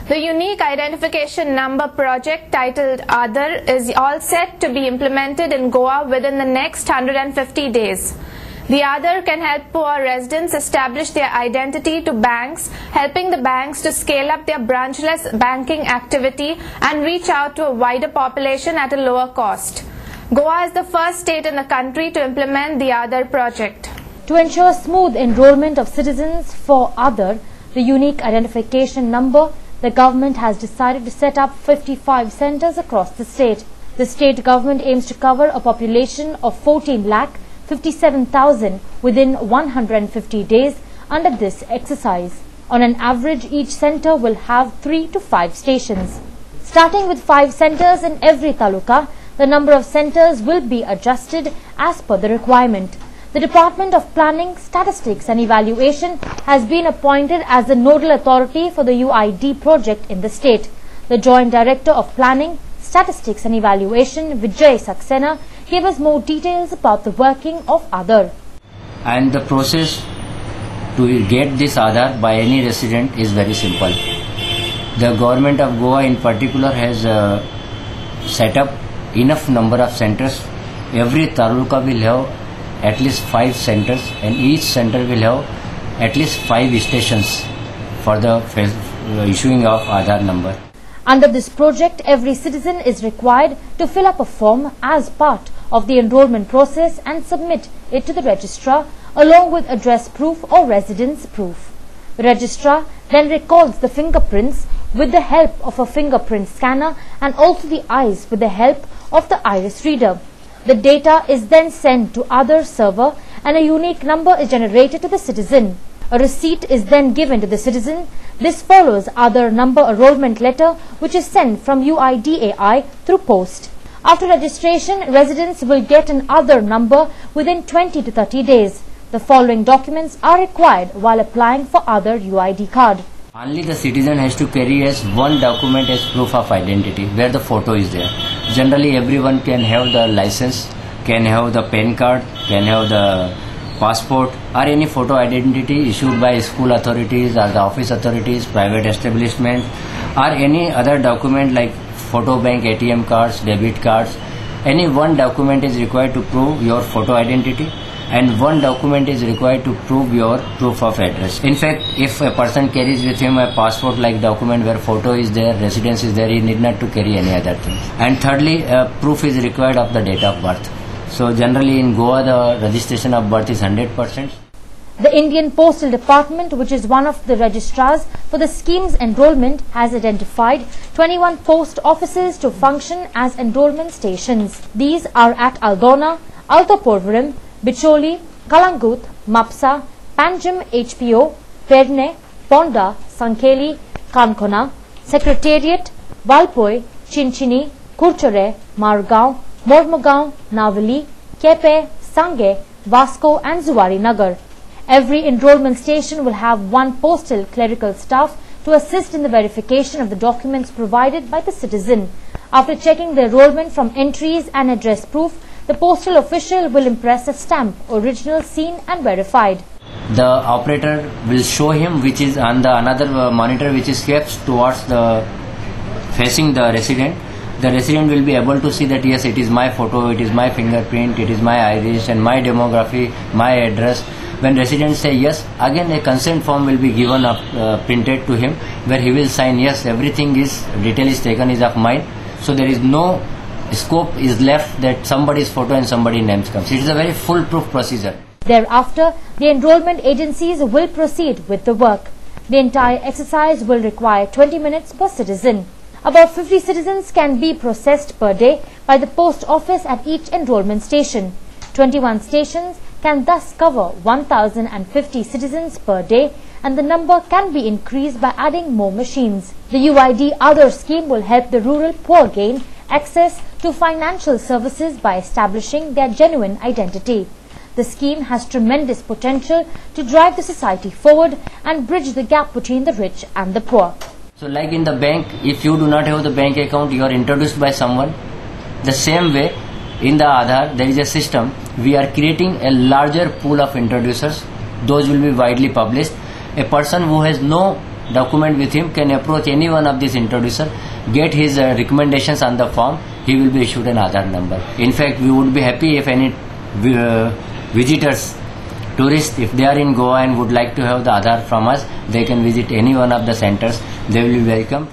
The unique identification number project titled Aadhar is all set to be implemented in Goa within the next 150 days. The Aadhar can help poor residents establish their identity to banks, helping the banks to scale up their branchless banking activity and reach out to a wider population at a lower cost. Goa is the first state in the country to implement the Aadhar project. To ensure smooth enrollment of citizens for Aadhar, the unique identification number, the government has decided to set up 55 centres across the state. The state government aims to cover a population of 14,57,000 within 150 days under this exercise. On an average, each centre will have 3 to 5 stations. Starting with 5 centres in every taluka, the number of centres will be adjusted as per the requirement. The Department of Planning, Statistics and Evaluation has been appointed as the nodal authority for the UID project in the state. The Joint Director of Planning, Statistics and Evaluation, Vijay Saxena, gave us more details about the working of Aadhar. And the process to get this Aadhar by any resident is very simple. The government of Goa in particular has set up enough number of centres. Every taluka will have at least 5 centres and each centre will have at least 5 stations for the issuing of Aadhar number. Under this project, every citizen is required to fill up a form as part of the enrollment process and submit it to the registrar along with address proof or residence proof. The registrar then records the fingerprints with the help of a fingerprint scanner and also the eyes with the help of the iris reader. The data is then sent to Aadhar server and a unique number is generated to the citizen. A receipt is then given to the citizen. This follows Aadhar number enrollment letter which is sent from UIDAI through post. After registration, residents will get an Aadhar number within 20 to 30 days. The following documents are required while applying for Aadhar UID card. Only the citizen has to carry as one document as proof of identity where the photo is there. Generally everyone can have the license, can have the PAN card, can have the passport or any photo identity issued by school authorities or the office authorities, private establishment or any other document like photo bank, ATM cards, debit cards. Any one document is required to prove your photo identity and one document is required to prove your proof of address. In fact, if a person carries with him a passport like document where photo is there, residence is there, he need not to carry any other thing. And thirdly, proof is required of the date of birth. So generally in Goa the registration of birth is 100%. The Indian Postal Department, which is one of the registrars for the scheme's enrollment, has identified 21 post offices to function as enrollment stations. These are at Aldona, Altoporvaram, Bicholi, Kalangut, Mapsa, Panjim HPO, Perne, Ponda, Sankeli, Kankona, Secretariat, Valpoi, Chinchini, Kurchare, Margaon, Mormugaon, Navali, Kepe, Sange, Vasco and Zuwari Nagar. Every enrollment station will have one postal clerical staff to assist in the verification of the documents provided by the citizen. After checking the enrollment from entries and address proof, the postal official will impress a stamp, original, seen and verified. The operator will show him which is on the another monitor which is kept towards the facing the resident. The resident will be able to see that yes, it is my photo, it is my fingerprint, it is my iris and my demography, my address. When residents say yes, again a consent form will be given up, printed to him where he will sign yes, everything is detail is taken is of mine. So there is no scope is left that somebody's photo and somebody's names comes. It is a very foolproof procedure. Thereafter, the enrollment agencies will proceed with the work. The entire exercise will require 20 minutes per citizen. About 50 citizens can be processed per day by the post office at each enrollment station. 21 stations can thus cover 1,050 citizens per day and the number can be increased by adding more machines. The UID Aadhar scheme will help the rural poor gain access to financial services by establishing their genuine identity. The scheme has tremendous potential to drive the society forward and bridge the gap between the rich and the poor. So like in the bank, if you do not have the bank account, you are introduced by someone. The same way in the Aadhar, there is a system. We are creating a larger pool of introducers. Those will be widely published. A person who has no document with him can approach any one of these introducer, get his recommendations on the form. He will be issued an Aadhar number. In fact, we would be happy if any visitors, tourists, if they are in Goa and would like to have the Aadhar from us, they can visit any one of the centers. They will be welcome.